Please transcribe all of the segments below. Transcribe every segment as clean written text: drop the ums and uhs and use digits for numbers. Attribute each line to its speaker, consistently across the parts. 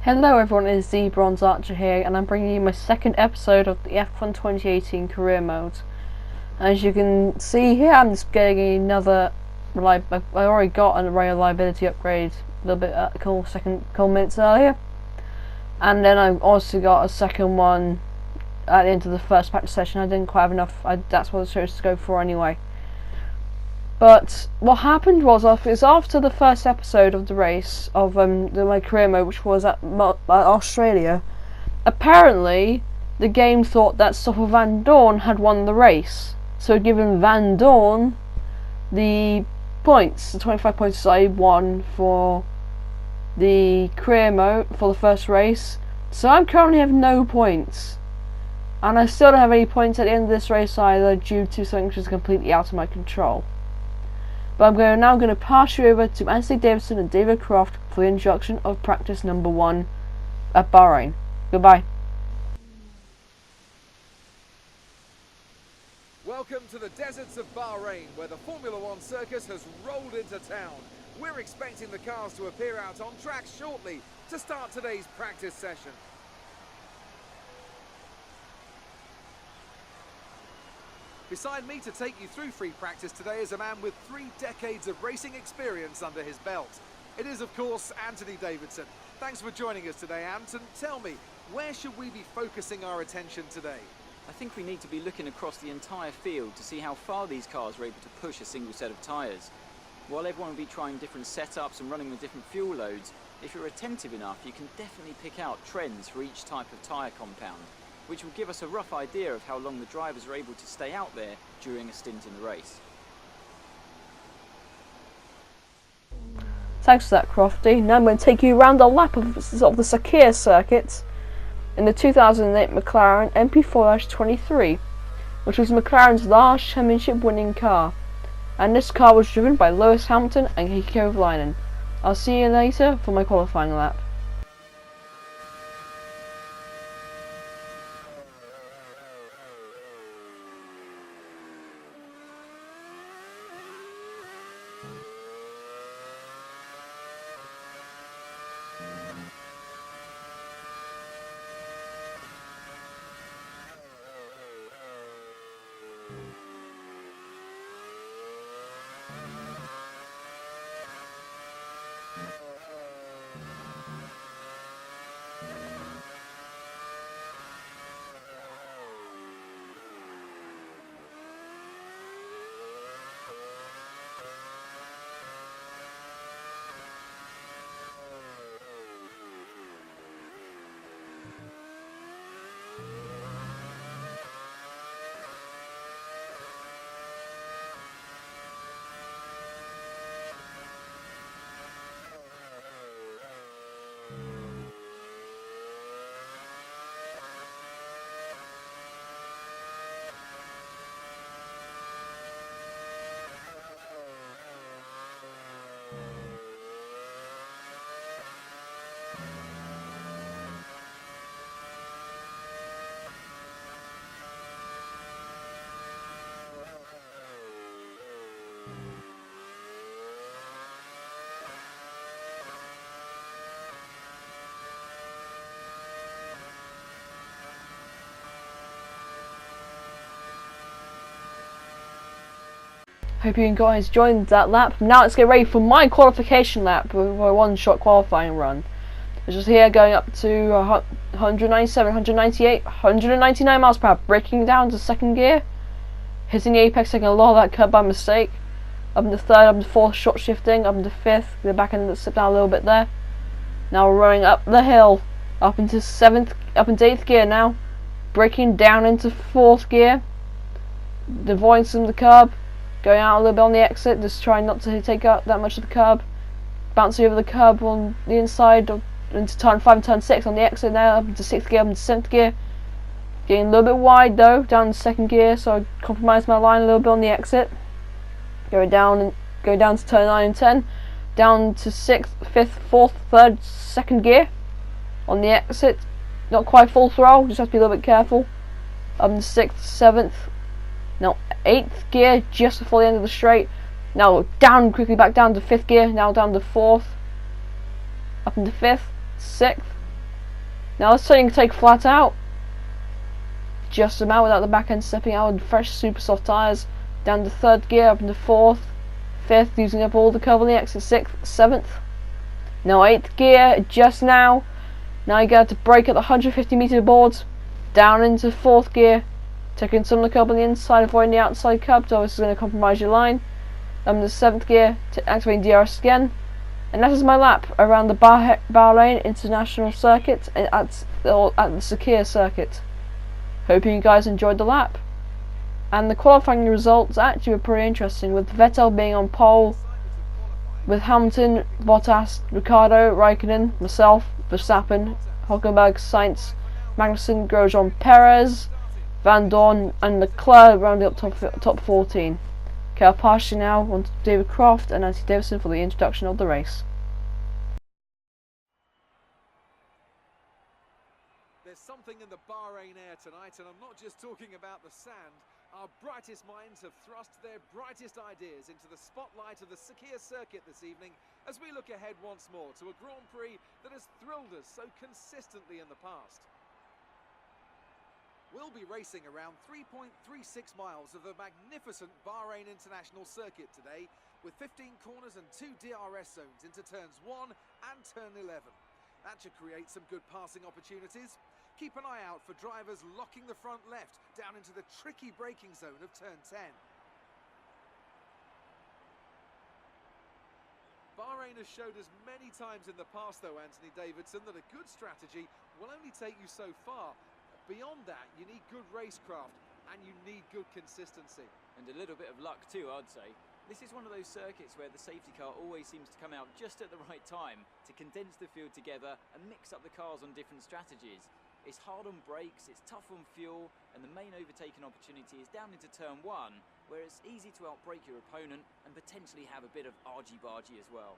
Speaker 1: Hello everyone, it's the Bronze Archer here, and I'm bringing you my second episode of the F1 2018 career mode. As you can see here, I'm just getting another I already got a reliability upgrade a little bit couple minutes earlier, and then I also got a second one at the end of the first practice session. I didn't quite have enough. That's what I was supposed to go for anyway. But what happened was, after the first episode of the race of my career mode, which was at Australia, apparently the game thought that Stoffel Vandoorne had won the race, so it given Vandoorne the points, the 25 points I won for the career mode for the first race. So I currently have no points, and I still don't have any points at the end of this race either, due to something which is completely out of my control. But I'm now going to pass you over to Anthony Davidson and David Croft for the introduction of practice number 1 at Bahrain. Goodbye.
Speaker 2: Welcome to the deserts of Bahrain, where the Formula One circus has rolled into town. We're expecting the cars to appear out on track shortly to start today's practice session. Beside me to take you through free practice today is a man with 3 decades of racing experience under his belt. It is, of course, Anthony Davidson. Thanks for joining us today, Anton. Tell me, where should we be focusing our attention today?
Speaker 3: I think we need to be looking across the entire field to see how far these cars are able to push a single set of tyres. While everyone will be trying different setups and running with different fuel loads, if you're attentive enough, you can definitely pick out trends for each type of tyre compound, which will give us a rough idea of how long the drivers are able to stay out there during a stint in the race.
Speaker 1: Thanks for that, Crofty. Now I'm going to take you around a lap of the Sakir circuit in the 2008 McLaren MP4-23, which was McLaren's last championship winning car, and this car was driven by Lewis Hamilton and Heikki Kovalainen. I'll see you later for my qualifying lap. Hope you guys enjoyed that lap. Now let's get ready for my qualification lap with my one-shot qualifying run. It's just here going up to 197, 198, 199 miles per hour, braking down to second gear, hitting the apex, taking a lot of that curb by mistake. Up into third, up into fourth, short shifting, up into fifth, the back end slip down a little bit there. Now we're running up the hill, up into seventh, up into eighth gear now, braking down into fourth gear, avoiding some of the curb. Going out a little bit on the exit, just trying not to take out that much of the curb. Bouncing over the curb on the inside into turn 5 and turn 6 on the exit now, up into 6th gear, up into 7th gear. Getting a little bit wide though, down in 2nd gear, so I compromised my line a little bit on the exit. Going down to turn 9 and 10. Down to 6th, 5th, 4th, 3rd, 2nd gear on the exit. Not quite full throttle, just have to be a little bit careful. Up into 6th, 7th. Now 8th gear just before the end of the straight. Now down quickly, back down to 5th gear. Now down to 4th. Up into 5th, 6th, Now let's try and take flat out. Just about without the back end stepping out with fresh super soft tyres. Down to 3rd gear, up into 4th, 5th, using up all the cover on the exit, 6th, 7th. Now 8th gear, just now. Now you got to brake at the 150 metre boards. Down into 4th gear. Taking some of the curb on the inside, avoiding the outside curb, so this is going to compromise your line. I'm in the 7th gear, activating DRS again. And that is my lap around the Bahrain International Circuit and at the SHARE circuit. Hope you guys enjoyed the lap. And the qualifying results actually were pretty interesting, with Vettel being on pole, with Hamilton, Bottas, Ricciardo, Raikkonen, myself, Verstappen, Hülkenberg, Sainz, Magnussen, Grosjean, Perez, Van Dorn and Leclerc rounding up top 14. Okay, I'll pass you now on to David Croft and Nancy Davison for the introduction of the race.
Speaker 2: There's something in the Bahrain air tonight, and I'm not just talking about the sand. Our brightest minds have thrust their brightest ideas into the spotlight of the SHARE circuit this evening as we look ahead once more to a Grand Prix that has thrilled us so consistently in the past. We'll be racing around 3.36 miles of the magnificent Bahrain International Circuit today, with 15 corners and 2 DRS zones into turns 1 and turn 11. That should create some good passing opportunities. Keep an eye out for drivers locking the front left down into the tricky braking zone of turn 10. Bahrain has showed us many times in the past though, Anthony Davidson, that a good strategy will only take you so far. Beyond that, you need good racecraft and you need good consistency.
Speaker 3: And a little bit of luck too, I'd say. This is one of those circuits where the safety car always seems to come out just at the right time to condense the field together and mix up the cars on different strategies. It's hard on brakes, it's tough on fuel, and the main overtaking opportunity is down into turn 1, where it's easy to outbrake your opponent and potentially have a bit of argy-bargy as well.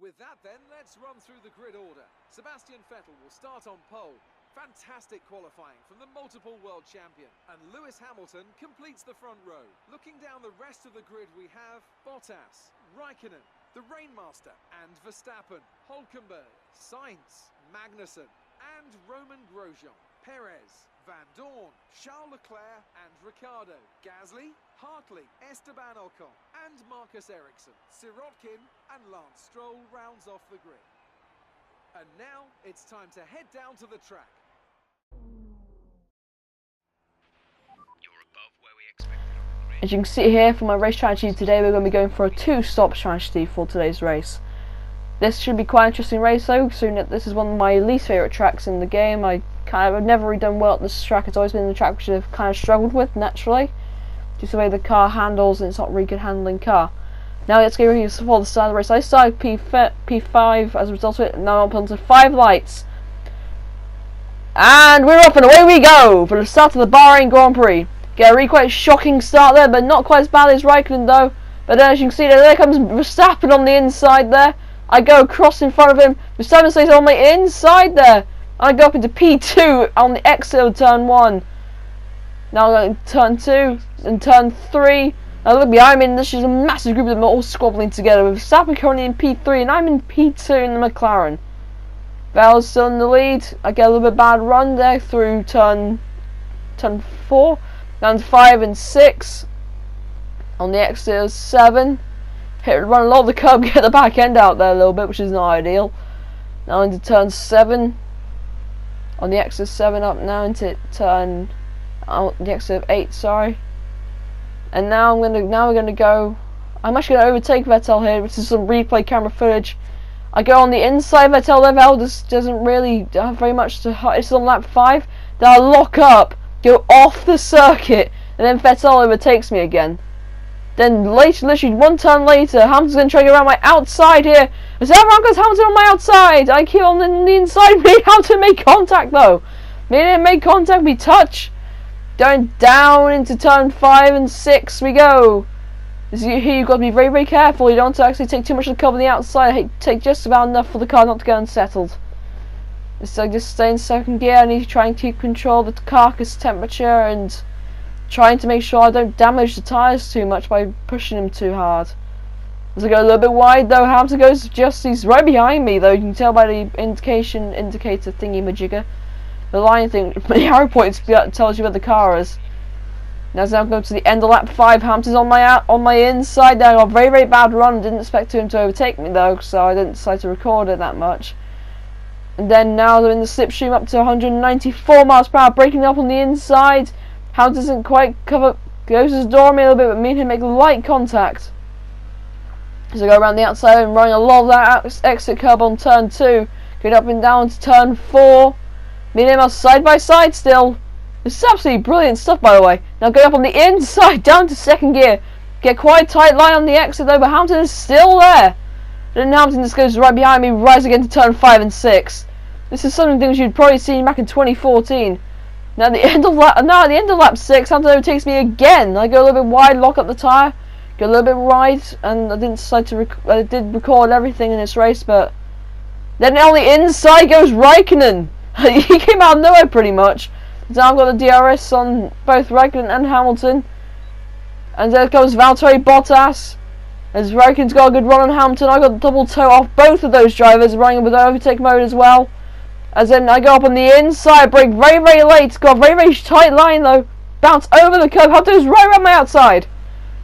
Speaker 2: With that then, let's run through the grid order. Sebastian Vettel will start on pole. Fantastic qualifying from the multiple world champion. And Lewis Hamilton completes the front row. Looking down the rest of the grid, we have Bottas, Raikkonen, the Rainmaster, and Verstappen, Hülkenberg, Sainz, Magnussen, and Roman Grosjean, Perez, Van Dorn, Charles Leclerc, and Ricciardo, Gasly, Hartley, Esteban Ocon, and Marcus Ericsson. Sirotkin and Lance Stroll rounds off the grid. And now it's time to head down to the track.
Speaker 1: As you can see here for my race strategy today, we're going to be going for a 2-stop strategy for today's race. This should be quite an interesting race though, considering that this is one of my least favourite tracks in the game. I've never really done well at this track. It's always been the track which I've kind of struggled with naturally, just the way the car handles, and it's not a really good handling car. Now let's get ready for the start of the race. I started P5 as a result of it, and now I'm up onto 5 lights. And we're off and away we go for the start of the Bahrain Grand Prix. Get a really quite shocking start there, but not quite as bad as Raikkonen though. But then as you can see there comes Verstappen on the inside there. I go across in front of him. Verstappen stays on my inside there. I go up into P2 on the exit of turn 1. Now I'm going to turn 2 and turn 3. Now look behind me, and this is a massive group of them all squabbling together, with Verstappen currently in P3 and I'm in P2 in the McLaren. Vettel's still in the lead. I get a little bit bad run there through turn 4. Down to 5 and 6. On the exit of 7. Run a lot of the curb, get the back end out there a little bit, which is not ideal. Now into turn 7. On the exit of 7, up now into turn the exit of 8, sorry. And now we're gonna go. I'm actually gonna overtake Vettel here. This is some replay camera footage. I go on the inside of Vettel. Vettel just doesn't really have very much to hide. It's on lap 5. Then I lock up, go off the circuit, and then Vettel overtakes me again. Then later, literally 1 turn later, Hamilton's going to try to go around my outside here. I said, everyone goes Hamilton on my outside. I keep on the inside. Me and Hamilton make contact though. Me and him make contact, we touch. Going down into turn 5 and 6 we go. Here you've got to be very, very careful. You don't want to actually take too much of the cover on the outside. Take just about enough for the car not to go unsettled. So just stay in 2nd gear. I need to try and keep control of the carcass temperature and trying to make sure I don't damage the tyres too much by pushing them too hard. As I go a little bit wide though, Hamilton goes just, he's right behind me though. You can tell by the indicator thingy majigger. The line thing, the arrow points tells you where the car is. Now as I'm going to the end of lap 5, Hamilton's on my inside there. I got a very, very bad run. Didn't expect him to overtake me though, so I didn't decide to record it that much. And then now they're in the slipstream up to 194 miles per hour, breaking up on the inside. Hamilton doesn't quite cover, goes to door me a little bit, but me and him make light contact. So I go around the outside and running a lot of that exit curb on turn 2, going up and down to turn 4. Me and him are side by side still. This is absolutely brilliant stuff, by the way. Now going up on the inside, down to 2nd gear. Get quite a tight line on the exit though, but Hamilton is still there. Then Hamilton just goes right behind me, rise again to turn 5 and 6. This is something things you'd probably seen back in 2014. Now at the end of lap 6, Hamilton overtakes me again. I go a little bit wide, lock up the tyre, go a little bit right, and I didn't decide to. I did record everything in this race, but then on the inside goes Raikkonen. He came out of nowhere pretty much. So I've got the DRS on both Raikkonen and Hamilton, and there comes Valtteri Bottas. As Raikkonen's got a good run on Hamilton, I got the double toe off both of those drivers, running with overtake mode as well. As then I go up on the inside, brake very, very late, got a very, very tight line though, bounce over the curb, Hamilton's right around my outside.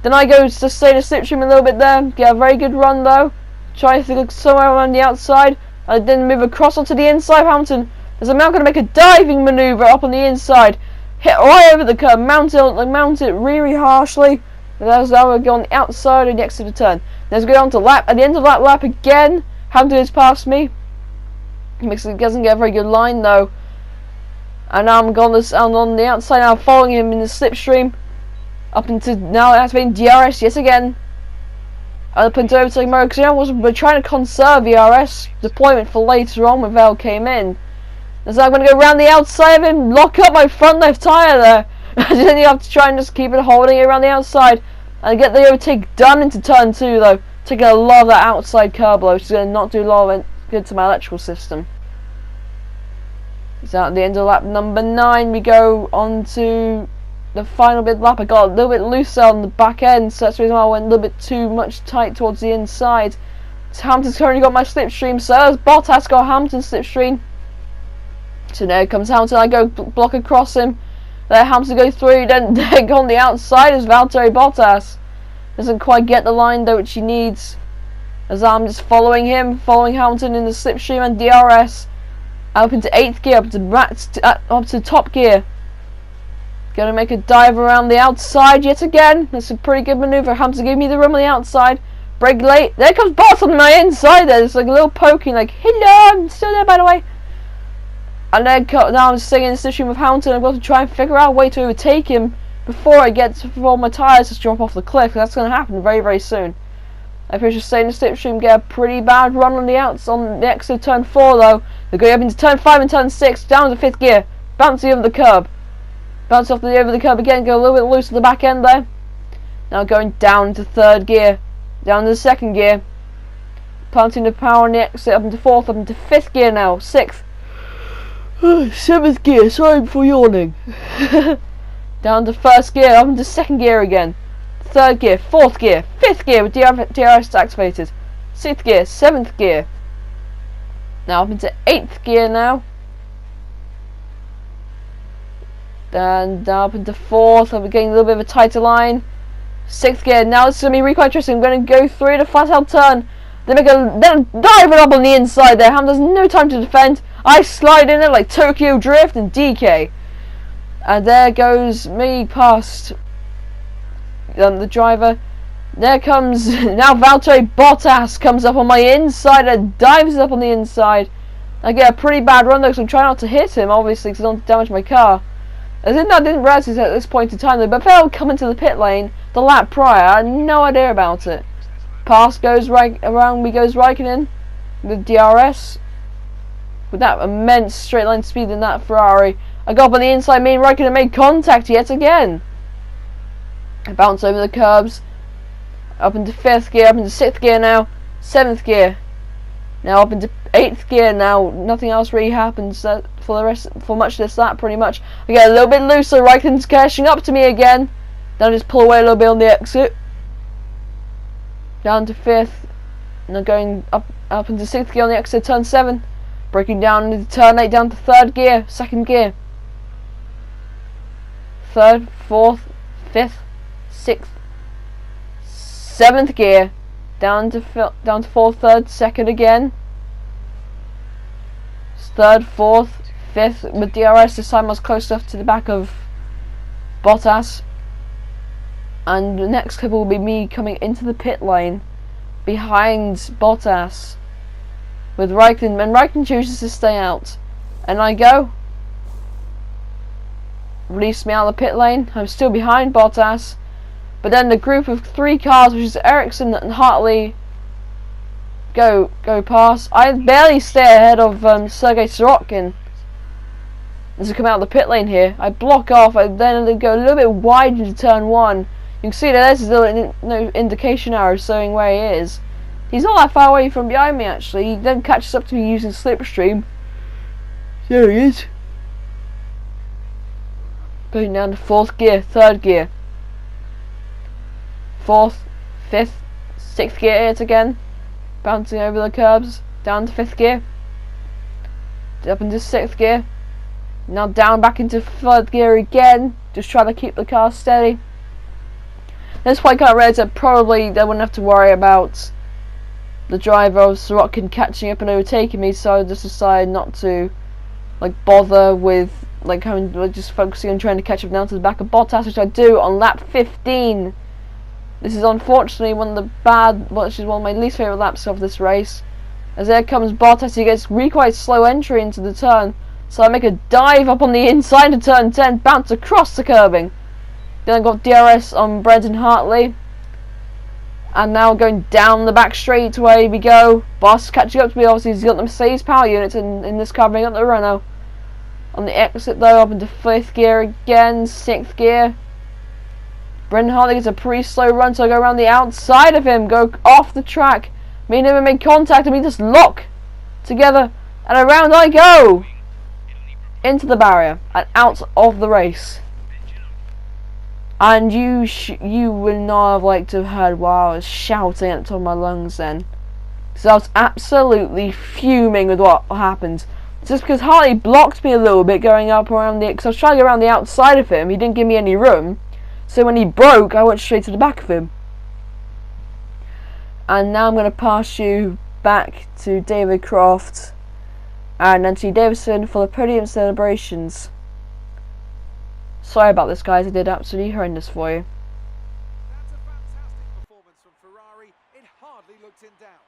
Speaker 1: Then I go to stay in the slipstream a little bit there, get a very good run though, try to look somewhere around the outside, I then move across onto the inside of Hamilton, as I'm now going to make a diving manoeuvre up on the inside, hit right over the curb, mount it really harshly. That's how we go on the outside of the exit of the turn. Let's go on to lap. At the end of that lap again, Hamilton is past me. He doesn't get a very good line though. And now I'm on the outside now, following him in the slipstream. Up into now activating DRS yet again. Up into overtake mode because we're trying to conserve DRS deployment for later on when Val came in. And so I'm going to go around the outside of him, lock up my front left tyre there. Then you have to try and just keep it holding it around the outside and get the overtake done into turn 2 though, taking a lot of that outside curb load, which is going to not do a lot of good to my electrical system. So at the end of lap number 9 we go on to the final bit of lap. I got a little bit looser on the back end, so that's the reason why I went a little bit too much tight towards the inside. So Hamilton's currently got my slipstream, so as Bottas got Hamilton's slipstream. So there comes Hamilton, I go block across him. There Hamilton goes through, then go on the outside as Valtteri Bottas. Doesn't quite get the line though which he needs. As I'm just following Hamilton in the slipstream and DRS. Up into 8th gear, up to top gear. Gonna make a dive around the outside yet again. That's a pretty good manoeuvre. Hamilton gave me the room on the outside. Brake late. There comes Bottas on my inside there. It's like a little poking, like, hello, I'm still there by the way. And then now I'm staying in the slipstream with Hamilton. I've got to try and figure out a way to overtake him before my tyres just drop off the cliff. That's going to happen very, very soon. If we just stay in the slipstream, get a pretty bad run on the outs on the exit of turn 4 though. They're going up into turn 5 and turn 6, down to 5th gear, bouncing over the curb. Bounce off over the curb again, go a little bit loose at the back end there. Now going down to 3rd gear, down to 2nd gear. Planting the power on the exit, up into 4th, up into 5th gear now, 6th. 7th gear, sorry for yawning. Down to 1st gear, up into 2nd gear again. 3rd gear, 4th gear, 5th gear with DRS activated. 6th gear, 7th gear. Now up into 8th gear now. Then down up into 4th, I'm getting a little bit of a tighter line. 6th gear, now this is going to be really quite interesting. I'm going to go through the flat out turn. Then dive it up on the inside there. Ham has no time to defend. I slide in it like Tokyo Drift and DK. And there goes me past the driver. There comes now Valtteri Bottas comes up on my inside and dives up on the inside. I get a pretty bad run though, because I'm trying not to hit him, obviously, because I don't damage my car. I didn't realise this at this point in time though, but if I would come into the pit lane the lap prior, I had no idea about it. Past goes right around me goes Raikkonen with DRS. With that immense straight line speed in that Ferrari. I got up on the inside, me and Raikkonen made contact yet again. I bounce over the curbs. Up into 5th gear, up into 6th gear now. 7th gear. Now up into 8th gear now. Nothing else really happens for much of this lap pretty much. I get a little bit looser, Raikkonen's catching up to me again. Then I just pull away a little bit on the exit. down to 5th, and then going up into 6th gear on the exit turn 7, braking down into turn 8 down to 3rd gear, 2nd gear, 3rd, 4th, 5th, 6th, 7th gear, down to 4th, 3rd, 2nd again, 3rd, 4th, 5th with DRS. This time I was close enough to the back of Bottas, and the next clip will be me coming into the pit lane behind Bottas with Raikkonen, and Raikkonen chooses to stay out, and I go, release me out of the pit lane. I'm still behind Bottas, but then the group of 3 cars, which is Ericsson and Hartley, go past. I barely stay ahead of Sergei Sorokin as I come out of the pit lane here. I block off, I then go a little bit wide into turn 1. You can see that there's a little no indication arrow showing where he is. He's not that far away from behind me actually. He then catches up to me using slipstream. There he is. Going down to 4th gear, 3rd gear, 4th, 5th, 6th gear yet again. Bouncing over the curbs, down to 5th gear, up into 6th gear, now down back into 3rd gear again, just trying to keep the car steady. This point I realised that probably they wouldn't have to worry about the driver of Sorokin catching up and overtaking me, so I just decided not to bother with just focusing on trying to catch up down to the back of Bottas, which I do on lap 15. This is unfortunately one of my least favourite laps of this race. As there comes Bottas, he gets quite slow entry into the turn, so I make a dive up on the inside of turn 10, bounce across the curbing. Then I got DRS on Brendan Hartley, and now going down the back straightaway we go. Boss catching up to me, obviously he's got the Mercedes power units in this car, bringing up the Renault. On the exit though, up into 5th gear again, 6th gear. Brendan Hartley gets a pretty slow run, so I go around the outside of him, go off the track. Me and him make contact, and we just lock together, and around I go into the barrier and out of the race. And you would not have liked to have heard while I was shouting at the top of my lungs then, because I was absolutely fuming with what happened. Just because Hartley blocked me a little bit going up around because I was trying to go around the outside of him, he didn't give me any room. So when he broke, I went straight to the back of him. And now I'm going to pass you back to David Croft and Anthony Davidson for the podium celebrations. Sorry about this, guys. I did absolutely horrendous for you.
Speaker 2: That's a fantastic performance from Ferrari. It hardly looked in doubt.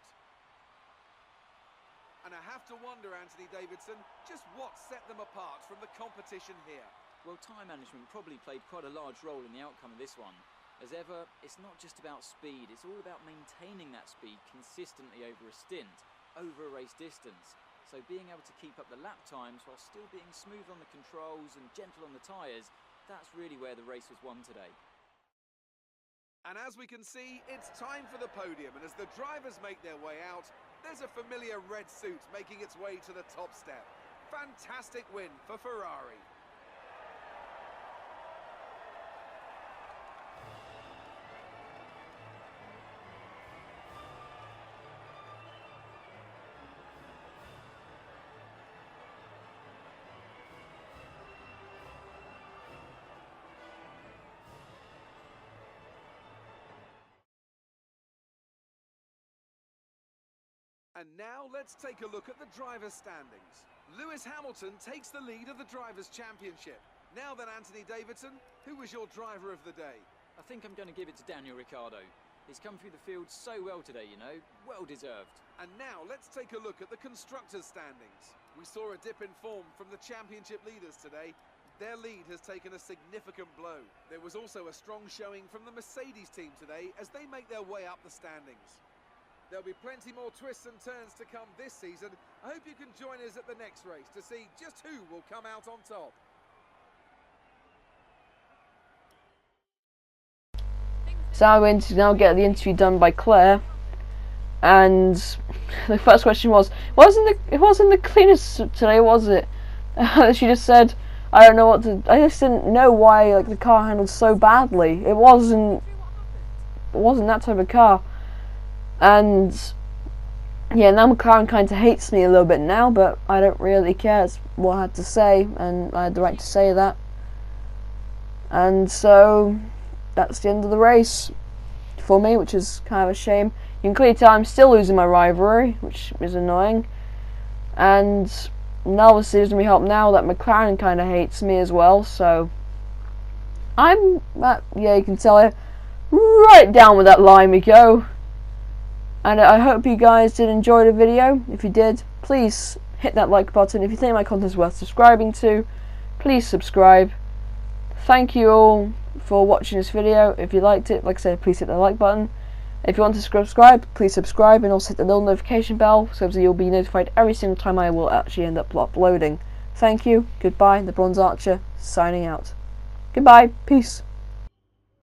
Speaker 2: And I have to wonder, Anthony Davidson, just what set them apart from the competition here.
Speaker 3: Well, time management probably played quite a large role in the outcome of this one. As ever, it's not just about speed, it's all about maintaining that speed consistently over a stint, over a race distance. So being able to keep up the lap times while still being smooth on the controls and gentle on the tyres, that's really where the race was won today.
Speaker 2: And as we can see, it's time for the podium, and as the drivers make their way out, there's a familiar red suit making its way to the top step. Fantastic win for Ferrari. And now let's take a look at the drivers' standings. Lewis Hamilton takes the lead of the Drivers' Championship. Now then, Anthony Davidson, who was your driver of the day?
Speaker 3: I think I'm going to give it to Daniel Ricciardo. He's come through the field so well today, you know, well deserved.
Speaker 2: And now let's take a look at the Constructors' standings. We saw a dip in form from the championship leaders today. Their lead has taken a significant blow. There was also a strong showing from the Mercedes team today as they make their way up the standings. There'll be plenty more twists and turns to come this season. I hope you can join us at the next race to see just who will come out on top.
Speaker 1: So I'm going to now get the interview done by Claire, and the first question was, it wasn't the cleanest today, was it? She just said, I don't know what to, I just didn't know why the car handled so badly. It wasn't that type of car. And yeah, now McLaren kind of hates me a little bit now, but I don't really care. It's what I had to say, and I had the right to say that. And so that's the end of the race for me, which is kind of a shame. You can clearly tell I'm still losing my rivalry, which is annoying. And now obviously it doesn't really help now that McLaren kind of hates me as well. So I'm, yeah, you can tell it right down with that line we go. And I hope you guys did enjoy the video. If you did, please hit that like button. If you think my content is worth subscribing to, please subscribe. Thank you all for watching this video. If you liked it, like I said, please hit the like button. If you want to subscribe, please subscribe, and also hit the little notification bell so that you'll be notified every single time I will actually end up uploading. Thank you, goodbye, the Bronze Archer, signing out. Goodbye, peace.